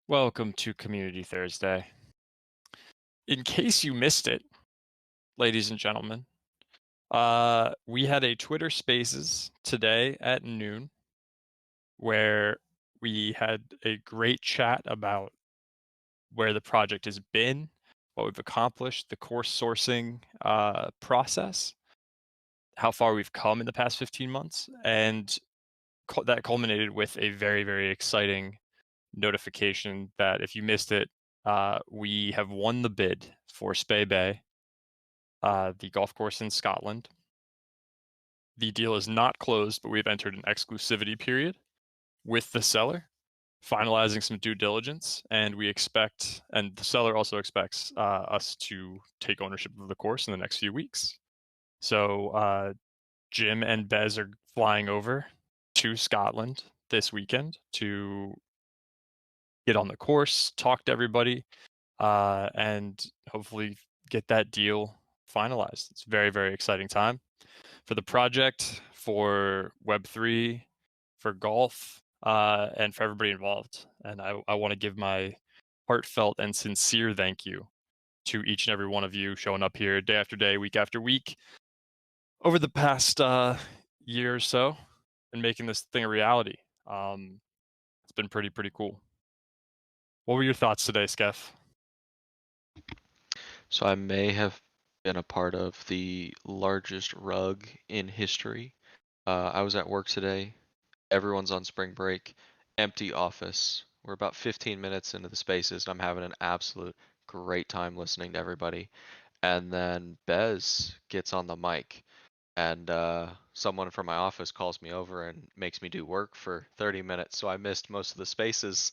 Welcome to Community Thursday. In case you missed it, ladies and gentlemen, we had a Twitter Spaces today at noon where we had a great chat about where the project has been, what we've accomplished, the course sourcing process, how far we've come in the past 15 months, and that culminated with a very, very exciting notification that if you missed it, we have won the bid for Spey Bay, the golf course in Scotland. The deal is not closed, but we've entered an exclusivity period with the seller, finalizing some due diligence, and the seller also expects us to take ownership of the course in the next few weeks. So Jim and Bez are flying over to Scotland this weekend to get on the course, talk to everybody, and hopefully get that deal finalized. It's a very, very exciting time for the project, for Web3, for golf, and for everybody involved. And I want to give my heartfelt and sincere thank you to each and every one of you showing up here day after day, week after week over the past year or so and making this thing a reality. It's been pretty cool. What were your thoughts today, Skeff? So I may have been a part of the largest rug in history. I was at work today. Everyone's on spring break. Empty office. We're about 15 minutes into the spaces. I'm having an absolute great time listening to everybody. And then Bez gets on the mic, and someone from my office calls me over and makes me do work for 30 minutes. So I missed most of the spaces.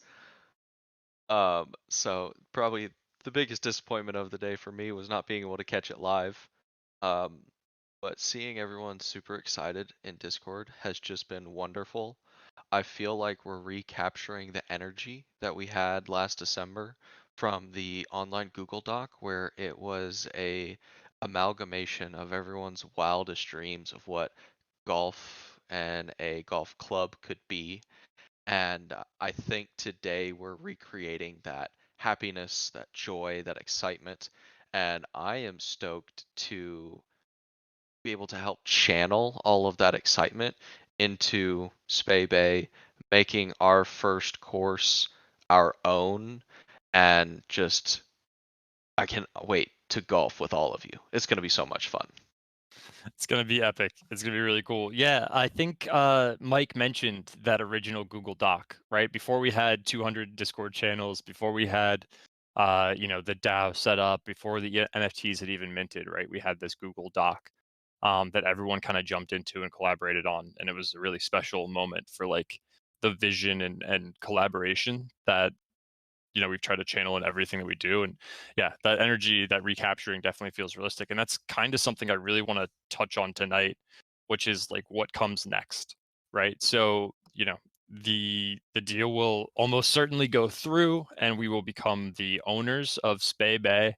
So probably the biggest disappointment of the day for me was not being able to catch it live. Um, but seeing everyone super excited in Discord has just been wonderful. I feel like we're recapturing the energy that we had last December from the online Google Doc, where it was a amalgamation of everyone's wildest dreams of what golf and a golf club could be. And I think today we're recreating that happiness, that joy, that excitement. And I am stoked to be able to help channel all of that excitement into Spey Bay, making our first course our own. And just, I can't wait to golf with all of you. It's going to be so much fun. It's gonna be epic. It's gonna be really cool. Yeah, I think Mike mentioned that original Google Doc, right? Before we had 200 Discord channels, before we had the DAO set up, before the NFTs had even minted, right? We had this Google Doc that everyone kind of jumped into and collaborated on, and it was a really special moment for like the vision and collaboration that we've tried to channel in everything that we do. And yeah, that energy, that recapturing definitely feels realistic. And that's kind of something I really want to touch on tonight, which is like what comes next, right? So, the deal will almost certainly go through and we will become the owners of Spey Bay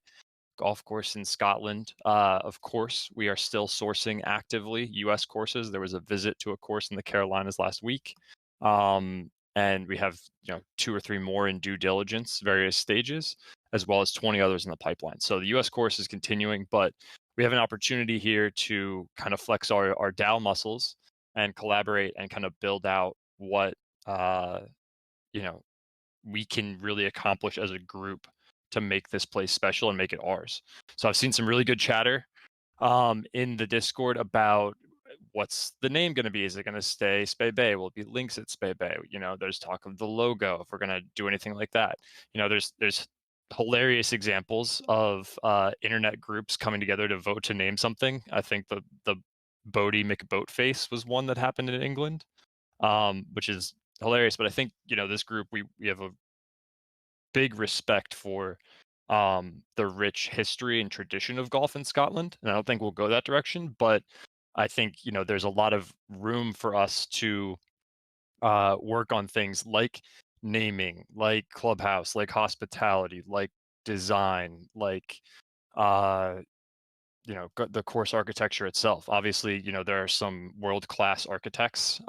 golf course in Scotland. Of course, we are still sourcing actively US courses. There was a visit to a course in the Carolinas last week. And we have, two or three more in due diligence, various stages, as well as 20 others in the pipeline. So the US course is continuing, but we have an opportunity here to kind of flex our DAO muscles and collaborate and kind of build out what, you know, we can really accomplish as a group to make this place special and make it ours. So I've seen some really good chatter in the Discord about what's the name going to be. Is it going to stay Spey Bay? Will it be Links at Spey Bay? There's talk of the logo if we're going to do anything like that. There's hilarious examples of internet groups coming together to vote to name something. I think the Bodie McBoatface was one that happened in England, which is hilarious. But I think this group we have a big respect for the rich history and tradition of golf in Scotland, and I don't think we'll go that direction. But I think there's a lot of room for us to work on things like naming, like clubhouse, like hospitality, like design, like uh, the course architecture itself. Obviously, there are some world class architects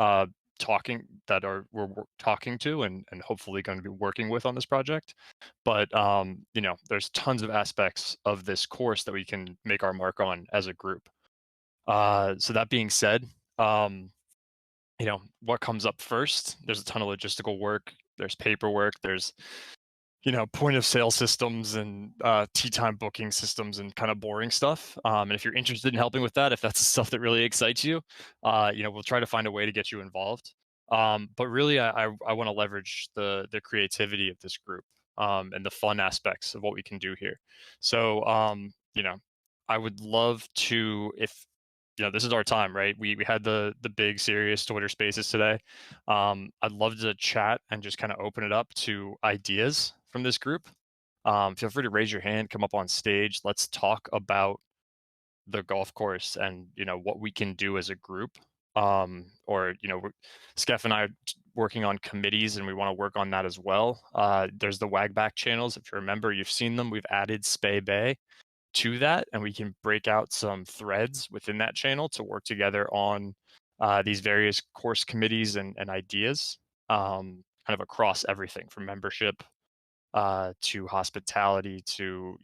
we're talking to and hopefully going to be working with on this project. But there's tons of aspects of this course that we can make our mark on as a group. So that being said, um, what comes up first? There's a ton of logistical work. There's paperwork. There's point of sale systems and tea time booking systems and kind of boring stuff. And if you're interested in helping with that, if that's the stuff that really excites you, we'll try to find a way to get you involved. But really, I want to leverage the creativity of this group and the fun aspects of what we can do here. So, I would love to, if this is our time, right? We had the big serious Twitter Spaces today. I'd love to chat and just kind of open it up to ideas from this group. Feel free to raise your hand, come up on stage. Let's talk about the golf course and what we can do as a group. Or Skeff and I are working on committees, and we want to work on that as well. There's the Wagback channels. If you remember, you've seen them. We've added Spay Bay to that, and we can break out some threads within that channel to work together on these various course committees and ideas, kind of across everything from membership to hospitality to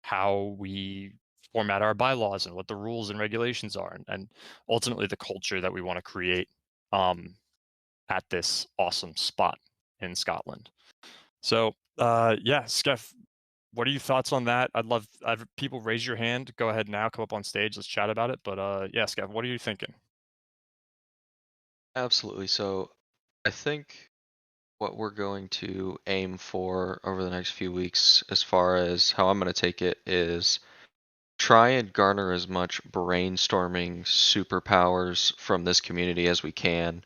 how we format our bylaws and what the rules and regulations are, and ultimately the culture that we want to create um, at this awesome spot in Scotland. So yeah, Skeff, what are your thoughts on that? I've people raise your hand. Go ahead now, come up on stage. Let's chat about it. But yeah, Skeff, what are you thinking? Absolutely. So I think what we're going to aim for over the next few weeks, as far as how I'm going to take it, is try and garner as much brainstorming superpowers from this community as we can.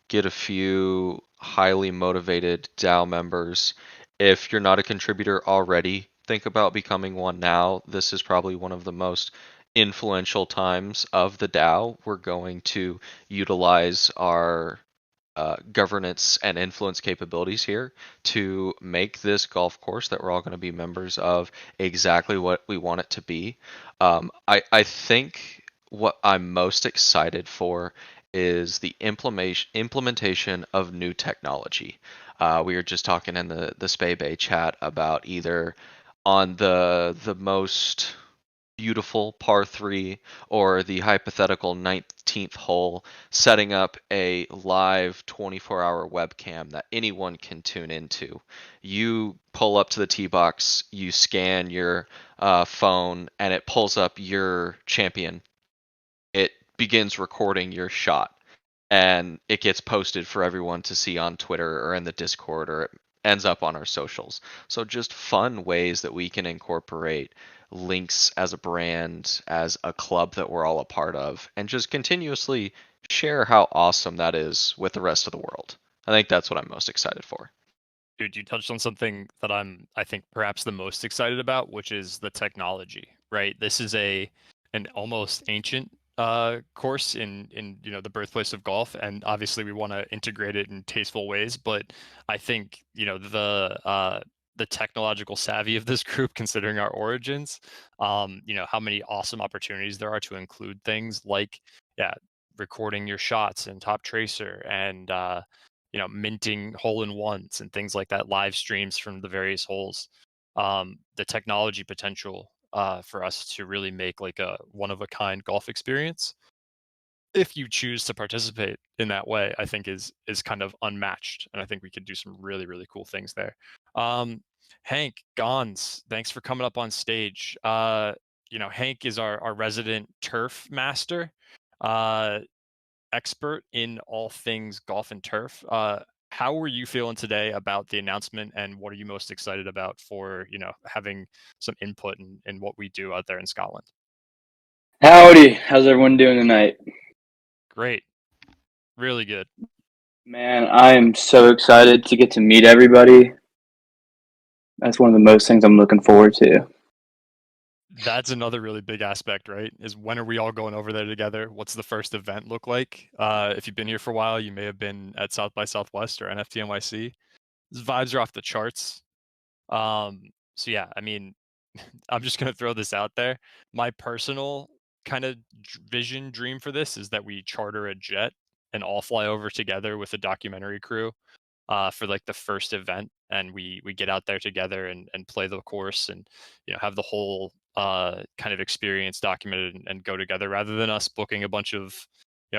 Get a few highly motivated DAO members. If you're not a contributor already, think about becoming one now. This is probably one of the most influential times of the DAO. We're going to utilize our governance and influence capabilities here to make this golf course that we're all going to be members of exactly what we want it to be. I think what I'm most excited for is the implementation of new technology. We were just talking in the Spay Bay chat about either on the most beautiful par 3 or the hypothetical 19th hole, setting up a live 24-hour webcam that anyone can tune into. You pull up to the tee box, you scan your phone, and it pulls up your champion. It begins recording your shot, and it gets posted for everyone to see on Twitter or in the Discord, or it ends up on our socials. So just fun ways that we can incorporate Links as a brand, as a club that we're all a part of, and just continuously share how awesome that is with the rest of the world. I think that's what I'm most excited for. Dude, you touched on something that I think perhaps the most excited about, which is the technology, right? This is an almost ancient course in the birthplace of golf, and obviously we want to integrate it in tasteful ways. But I think the technological savvy of this group, considering our origins, how many awesome opportunities there are to include things like yeah, recording your shots in Top Tracer and minting hole in ones and things like that, live streams from the various holes. The technology potential for us to really make like a one of a kind golf experience, if you choose to participate in that way, I think is kind of unmatched, and I think we could do some really really cool things there. Um, Hank Gons, thanks for coming up on stage. Hank is our resident turf master. Uh, Expert in all things golf and turf. How were you feeling today about the announcement, and what are you most excited about for having some input in what we do out there in Scotland? Howdy, how's everyone doing tonight? Great, really good. Man, I am so excited to get to meet everybody. That's one of the most things I'm looking forward to. That's another really big aspect, right? Is when are we all going over there together? What's the first event look like? If you've been here for a while, you may have been at South by Southwest or NFT NYC. These vibes are off the charts. So yeah, I mean, I'm just gonna throw this out there. My personal kind of vision dream for this is that we charter a jet and all fly over together with a documentary crew for like the first event, and we get out there together and play the course, and have the whole kind of experience documented and go together, rather than us booking a bunch of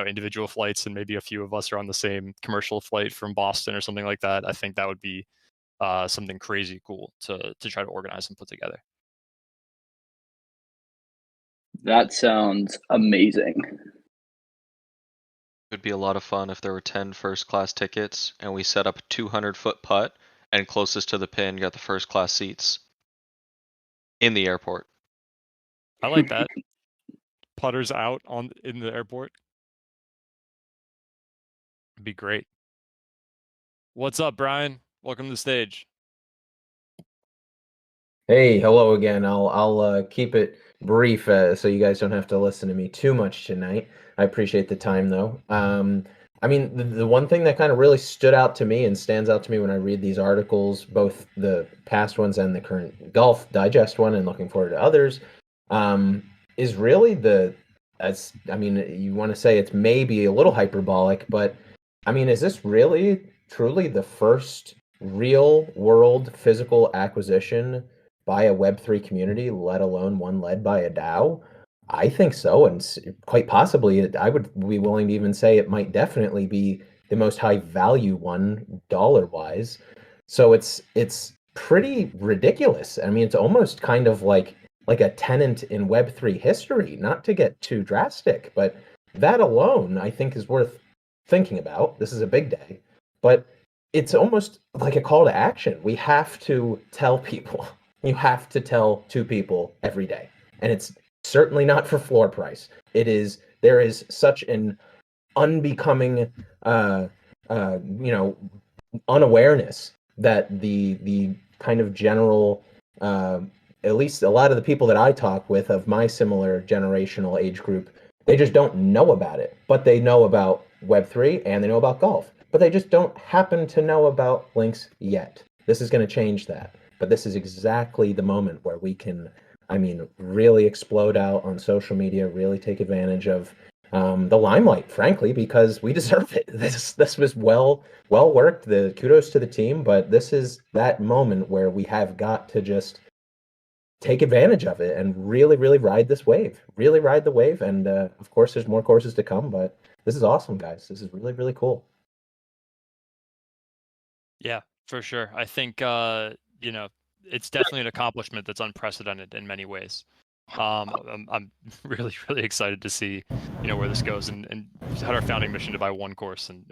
individual flights and maybe a few of us are on the same commercial flight from Boston or something like that. I think that would be something crazy cool to try to organize and put together. That sounds amazing. It would be a lot of fun if there were 10 first class tickets and we set up a 200-foot putt, and closest to the pin got the first class seats in the airport. I like that. Putters out in the airport. It'd be great. What's up, Brian? Welcome to the stage. Hey, hello again. I'll keep it brief so you guys don't have to listen to me too much tonight. I appreciate the time though. I mean, the one thing that kind of really stood out to me and stands out to me when I read these articles, both the past ones and the current Golf Digest one, and looking forward to others, is really I mean, you want to say it's maybe a little hyperbolic, but I mean, is this really truly the first real world physical acquisition by a Web3 community, let alone one led by a DAO? I think so, and quite possibly, I would be willing to even say it might definitely be the most high value one dollar-wise. So it's pretty ridiculous. I mean, it's almost kind of like a tenant in Web3 history, not to get too drastic, but that alone, I think, is worth thinking about. This is a big day, but it's almost like a call to action. We have to tell people. You have to tell two people every day, and it's certainly not for floor price. There is such an unbecoming unawareness that the kind of general at least a lot of the people that I talk with of my similar generational age group, they just don't know about it, but they know about Web3 and they know about golf, but they just don't happen to know about Links yet. This is going to change that, but this is exactly the moment where we can, I mean, really explode out on social media, really take advantage of the limelight, frankly, because we deserve it. This was well worked. The kudos to the team, but this is that moment where we have got to just take advantage of it and really, really ride this wave. Really ride the wave, and of course, there's more courses to come. But this is awesome, guys. This is really, really cool. Yeah, for sure. I think it's definitely an accomplishment that's unprecedented in many ways. I'm really, really excited to see where this goes, and had our founding mission to buy one course, and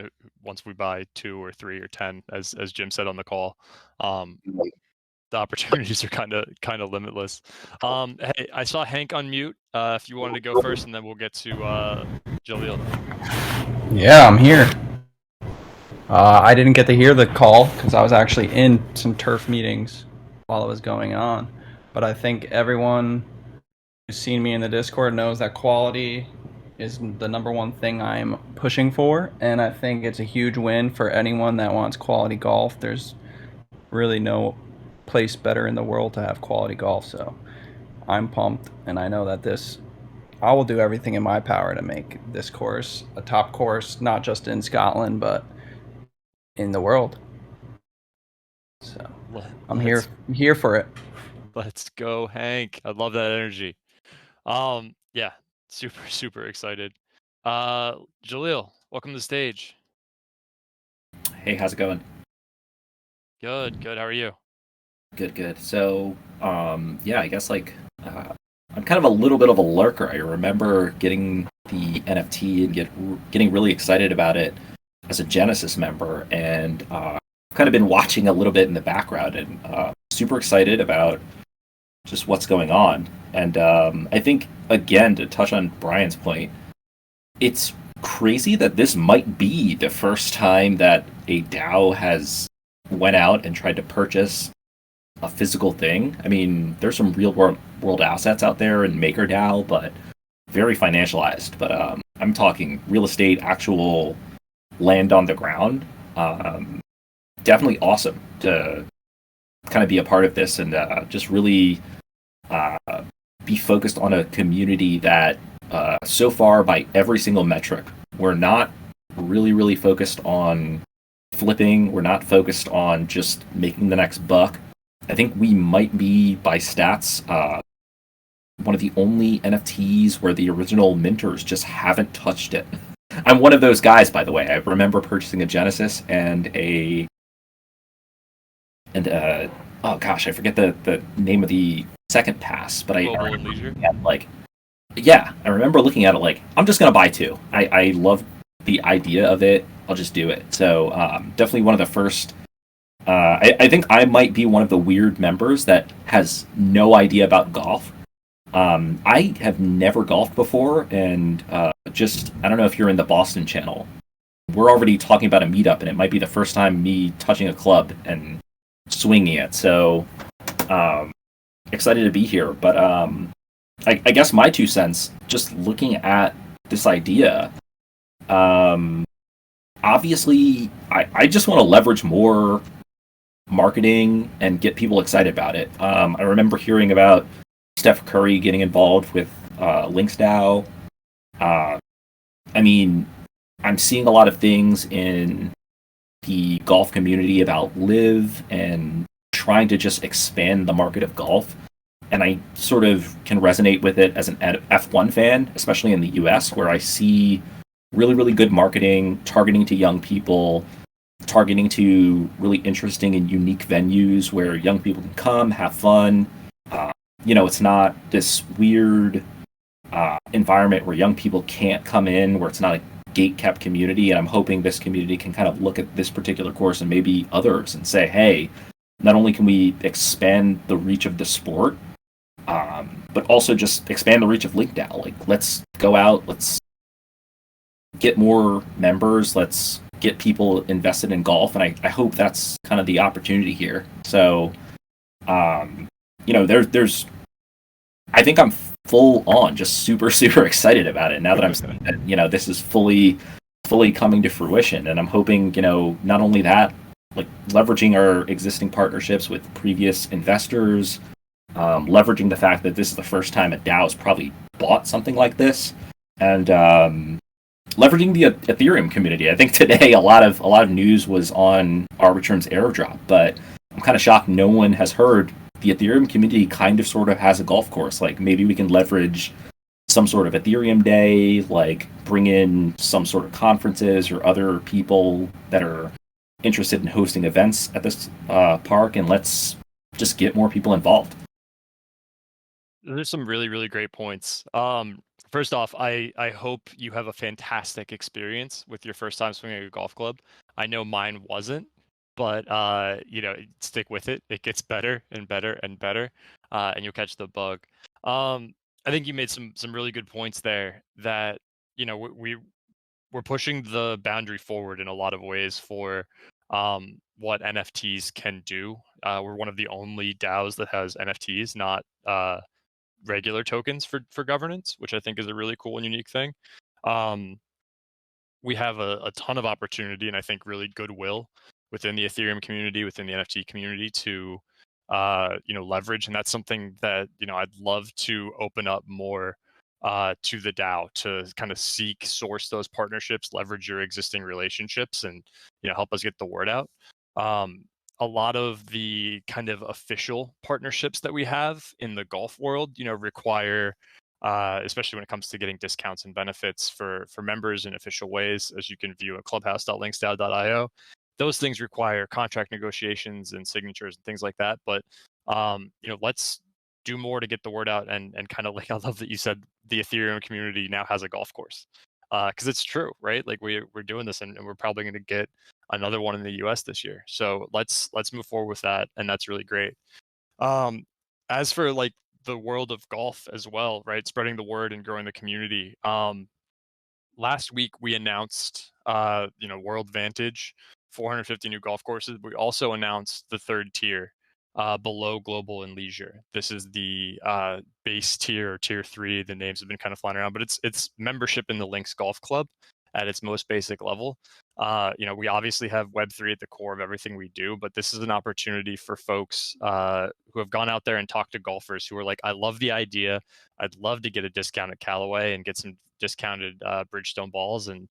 once we buy 2 or 3 or 10, as Jim said on the call, the opportunities are kind of limitless. Hey, I saw Hank unmute. If you wanted to go first, and then we'll get to Jaleel. Yeah, I'm here. I didn't get to hear the call because I was actually in some turf meetings while it was going on. But I think everyone who's seen me in the Discord knows that quality is the number one thing I'm pushing for. And I think it's a huge win for anyone that wants quality golf. There's really no place better in the world to have quality golf. So I'm pumped, and I know that I will do everything in my power to make this course a top course, not just in Scotland, but in the world. So I'm here for it. Let's go, Hank. I love that energy. Yeah, super excited. Jaleel, welcome to the stage. Hey, how's it going? Good. How are you? Good. So, yeah, I guess I'm kind of a little bit of a lurker. I remember getting the NFT and getting really excited about it as a Genesis member, and kind of been watching a little bit in the background, and super excited about just what's going on. And I think, again, to touch on Brian's point, it's crazy that this might be the first time that a DAO has went out and tried to purchase a physical thing. I mean, there's some real world assets out there in MakerDAO, but very financialized. But I'm talking real estate, actual land on the ground. Definitely awesome to kind of be a part of this, and just really be focused on a community that so far, by every single metric, we're not really, really focused on flipping. We're not focused on just making the next buck. I think we might be, by stats, one of the only NFTs where the original minters just haven't touched it. I'm one of those guys, by the way. I remember purchasing a Genesis and oh gosh, I forget the name of the second pass, but Global and Leisure. Like, yeah, I remember looking at it like, I'm just gonna buy two. I love the idea of it. I'll just do it. So definitely one of the first. I think I might be one of the weird members that has no idea about golf. I have never golfed before, and just I don't know if you're in the Boston channel. We're already talking about a meetup, and it might be the first time me touching a club and swinging it. So excited to be here. But I guess my 2 cents, just looking at this idea, obviously I just want to leverage more marketing and get people excited about it. I remember hearing about Steph Curry getting involved with LinksDAO. I mean, I'm seeing a lot of things in the golf community about live and trying to just expand the market of golf. And I sort of can resonate with it as an F1 fan, especially in the US, where I see really, really good marketing targeting to young people, targeting to really interesting and unique venues where young people can come, have fun. It's not this weird environment where young people can't come in, where it's not a gate-kept community. And I'm hoping this community can kind of look at this particular course and maybe others and say, hey, not only can we expand the reach of the sport, but also just expand the reach of LinksDAO. Like, let's go out, let's get more members, let's get people invested in golf, and I hope that's kind of the opportunity here. So, there's I think I'm full on just super, super excited about it now that I'm seeing that, this is fully coming to fruition. And I'm hoping, not only that, like leveraging our existing partnerships with previous investors, leveraging the fact that this is the first time a DAO has probably bought something like this, and leveraging the Ethereum community. I think today a lot of news was on Arbitrum's airdrop, but I'm kind of shocked no one has heard the Ethereum community kind of sort of has a golf course. Like, maybe we can leverage some sort of Ethereum day, like bring in some sort of conferences or other people that are interested in hosting events at this park, and let's just get more people involved. There's some really, really great points. First off, I hope you have a fantastic experience with your first time swinging a golf club. I know mine wasn't, but stick with it. It gets better and better and better, and you'll catch the bug. I think you made some really good points there that we're pushing the boundary forward in a lot of ways for what NFTs can do. We're one of the only DAOs that has NFTs, not regular tokens for governance, which I think is a really cool and unique thing. We have a ton of opportunity and I think really goodwill within the Ethereum community, within the NFT community to leverage, and that's something that I'd love to open up more to the DAO to kind of source those partnerships, leverage your existing relationships, and help us get the word out. A lot of the kind of official partnerships that we have in the golf world, require, especially when it comes to getting discounts and benefits for members in official ways, as you can view at clubhouse.linksdao.io. Those things require contract negotiations and signatures and things like that. But let's do more to get the word out, and kind of like, I love that you said the Ethereum community now has a golf course, because it's true, right? Like we're doing this, and we're probably going to get another one in the US this year. So let's move forward with that, and that's really great. As for like the world of golf as well, right? Spreading the word and growing the community. Last week we announced World Vantage, 450 new golf courses. We also announced the third tier, below Global and Leisure. This is the base tier, or tier 3. The names have been kind of flying around, but it's membership in the Links Golf Club. at its most basic level. We obviously have Web3 at the core of everything we do, but this is an opportunity for folks who have gone out there and talked to golfers who are like, I love the idea. I'd love to get a discount at Callaway and get some discounted Bridgestone balls and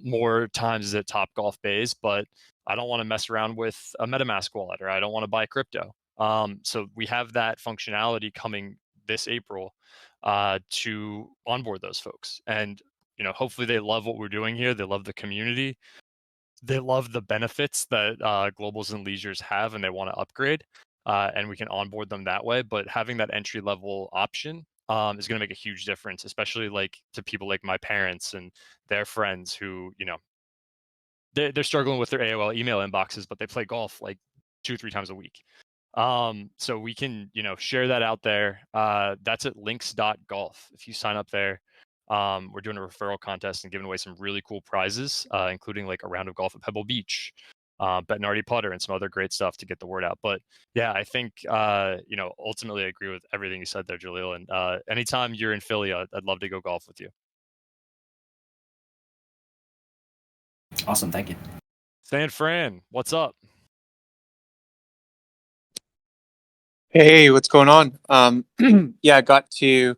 more times at Top Golf Bays, but I don't want to mess around with a MetaMask wallet, or I don't want to buy crypto. So we have that functionality coming this April to onboard those folks. And hopefully they love what we're doing here. They love the community. They love the benefits that Globals and Leisures have, and they want to upgrade. And we can onboard them that way. But having that entry level option is going to make a huge difference, especially like to people like my parents and their friends who, they're struggling with their AOL email inboxes, but they play golf like 2-3 times a week. So we can, share that out there. That's at links.golf. If you sign up there, we're doing a referral contest and giving away some really cool prizes, including like a round of golf at Pebble Beach, Bettinardi putter, and some other great stuff to get the word out. But yeah, I think, ultimately I agree with everything you said there, Jaleel. And anytime you're in Philly, I'd love to go golf with you. Awesome, thank you. San Fran, what's up? Hey, what's going on? Yeah, got to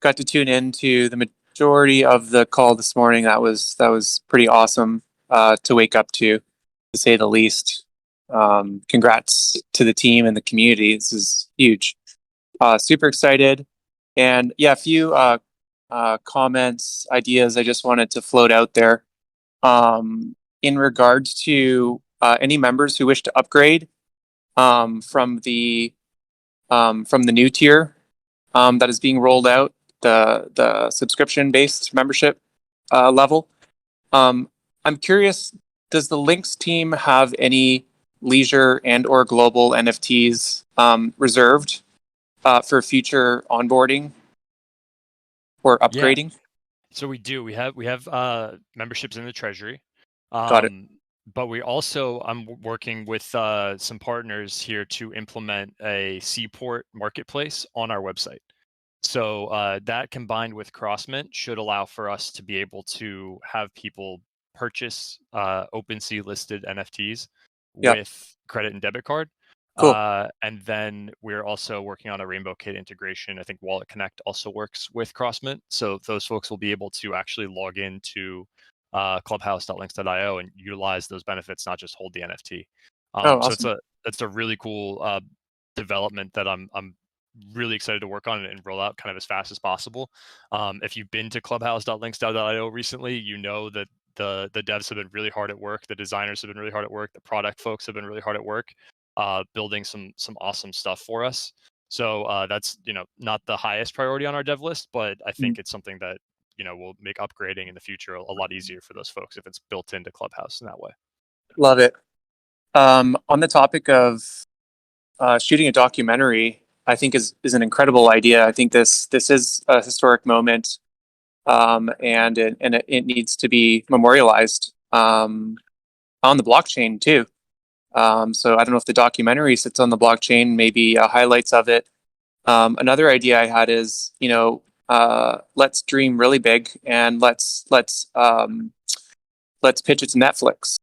tune into the majority of the call this morning. That was pretty awesome to wake up to say the least. Congrats to the team and the community. This is huge. Super excited, and yeah, a few comments, ideas I just wanted to float out there. In regards to any members who wish to upgrade from the new tier that is being rolled out, the subscription based membership level. I'm curious, does the Links team have any leisure and or global NFTs reserved for future onboarding or upgrading? Yeah. So we do. We have memberships in the treasury. Got it. But I'm working with some partners here to implement a Seaport marketplace on our website. So that combined with CrossMint should allow for us to be able to have people purchase OpenSea listed NFTs Yeah. with credit and debit card. Cool. And then we're also working on a Rainbow Kit integration. I think Wallet Connect also works with CrossMint. So those folks will be able to actually log into clubhouse.links.io and utilize those benefits, not just hold the NFT. Awesome. So it's a really cool development that I'm really excited to work on and roll out kind of as fast as possible. If you've been to clubhouse.links.io recently, you know that the devs have been really hard at work, the designers have been really hard at work, the product folks have been really hard at work, building some awesome stuff for us. So that's not the highest priority on our dev list, but I think it's something that will make upgrading in the future a lot easier for those folks if it's built into Clubhouse in that way. Love it. On the topic of shooting a documentary, I think is an incredible idea. I think this is a historic moment, and it needs to be memorialized on the blockchain too. So I don't know if the documentary sits on the blockchain, maybe highlights of it. Another idea I had is, let's dream really big and let's pitch it to Netflix.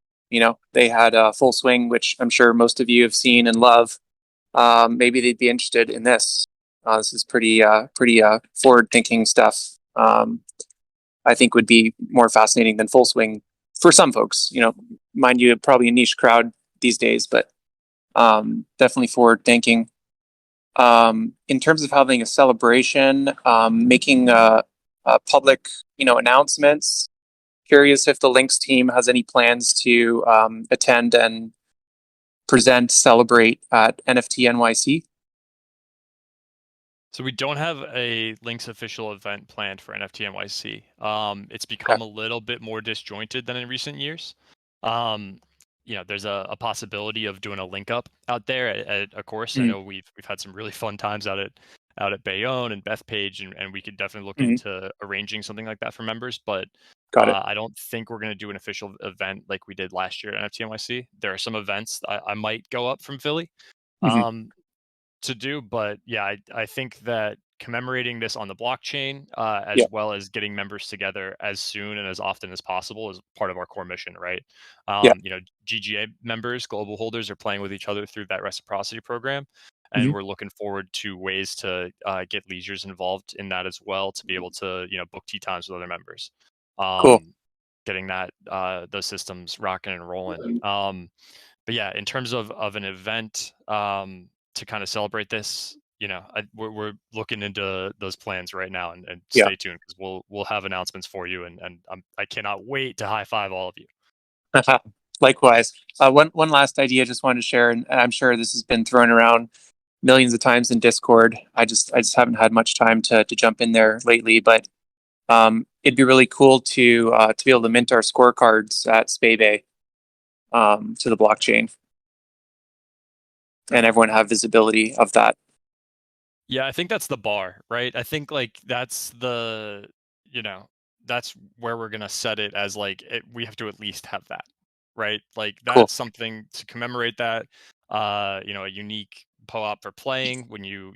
They had Full Swing, which I'm sure most of you have seen and love. Maybe they'd be interested in this. This is pretty forward-thinking stuff. I think would be more fascinating than Full Swing for some folks. Mind you, probably a niche crowd these days, but definitely forward-thinking. In terms of having a celebration, making public, announcements. Curious if the Links team has any plans to attend and present, celebrate at NFT NYC. So we don't have a Links official event planned for NFT NYC. It's become a little bit more disjointed than in recent years. There's a possibility of doing a link up out there at a course. I know we've had some really fun times out at Bayonne and Bethpage, and we could definitely look into arranging something like that for members. But I don't think we're going to do an official event like we did last year at NFT NYC. There are some events I might go up from Philly to do, but yeah, I think that commemorating this on the blockchain, as Yeah. well as getting members together as soon and as often as possible is part of our core mission, right? Yeah. GGA members, global holders, are playing with each other through that reciprocity program, and Mhm. we're looking forward to ways to get leisures involved in that as well, to be able to book tea times with other members. Cool. Getting that those systems rocking and rolling. But yeah, in terms of an event to kind of celebrate this, we're looking into those plans right now, and Yeah. stay tuned, because we'll have announcements for you, and I cannot wait to high five all of you. Likewise. One last idea I just wanted to share, and I'm sure this has been thrown around millions of times in Discord. I just haven't had much time to jump in there lately, but it'd be really cool to be able to mint our scorecards at Spebe to the blockchain, and everyone have visibility of that. Yeah, I think that's the bar, right? I think like that's that's where we're gonna set it as, like, we have to at least have that, right? Like Cool. that's something to commemorate that. A unique POAP for playing when you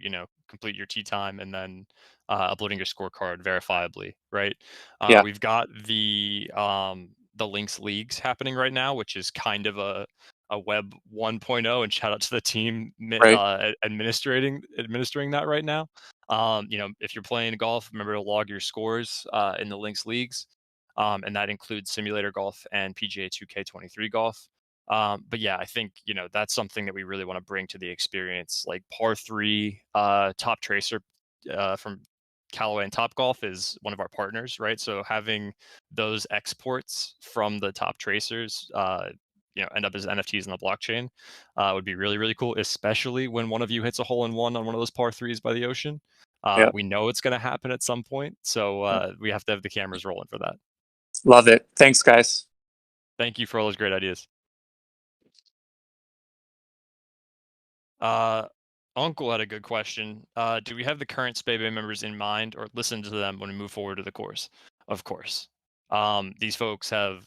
complete your tea time, and then uploading your scorecard verifiably, right? Yeah. We've got the Links leagues happening right now, which is kind of a web 1.0, and shout out to the team Right. administering that right now. If you're playing golf, remember to log your scores in the Links leagues, and that includes simulator golf and PGA 2K23 golf. But yeah, I think that's something that we really want to bring to the experience. Like par 3, Top Tracer from Callaway and Top Golf is one of our partners, right? So having those exports from the Top Tracers end up as NFTs in the blockchain would be really, really cool, especially when one of you hits a hole in one on one of those par 3s by the ocean. Yeah. We know it's going to happen at some point, so we have to have the cameras rolling for that. Love it. Thanks, guys. Thank you for all those great ideas. Uncle had a good question. Do we have the current Spebe members in mind, or listen to them when we move forward to the course? Of course. These folks have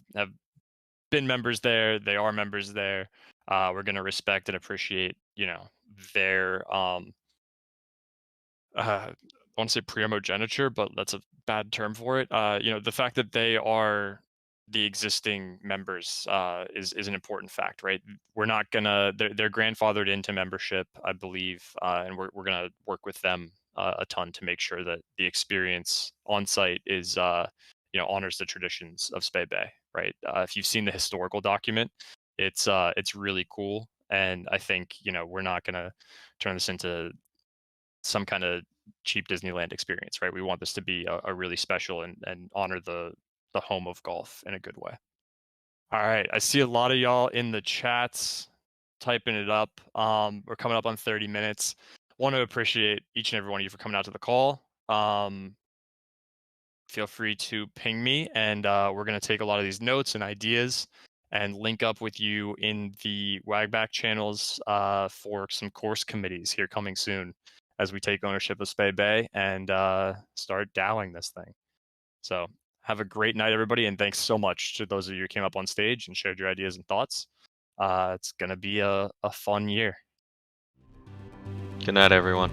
been members there. They are members there. We're going to respect and appreciate, their I want to say primogeniture, but that's a bad term for it. The fact that they are the existing members is an important fact, right? We're not gonna they're grandfathered into membership, I believe, and we're gonna work with them a ton to make sure that the experience on site is honors the traditions of Spey Bay, right? If you've seen the historical document, it's really cool, and I think we're not gonna turn this into some kind of cheap Disneyland experience, right? We want this to be a really special and honor the home of golf in a good way. All right, I see a lot of y'all in the chats typing it up. We're coming up on 30 minutes. Want to appreciate each and every one of you for coming out to the call. Feel free to ping me, and we're going to take a lot of these notes and ideas and link up with you in the Wagback channels for some course committees here coming soon, as we take ownership of Spey Bay and start DAOing this thing. So have a great night, everybody, and thanks so much to those of you who came up on stage and shared your ideas and thoughts. It's going to be a fun year. Good night, everyone.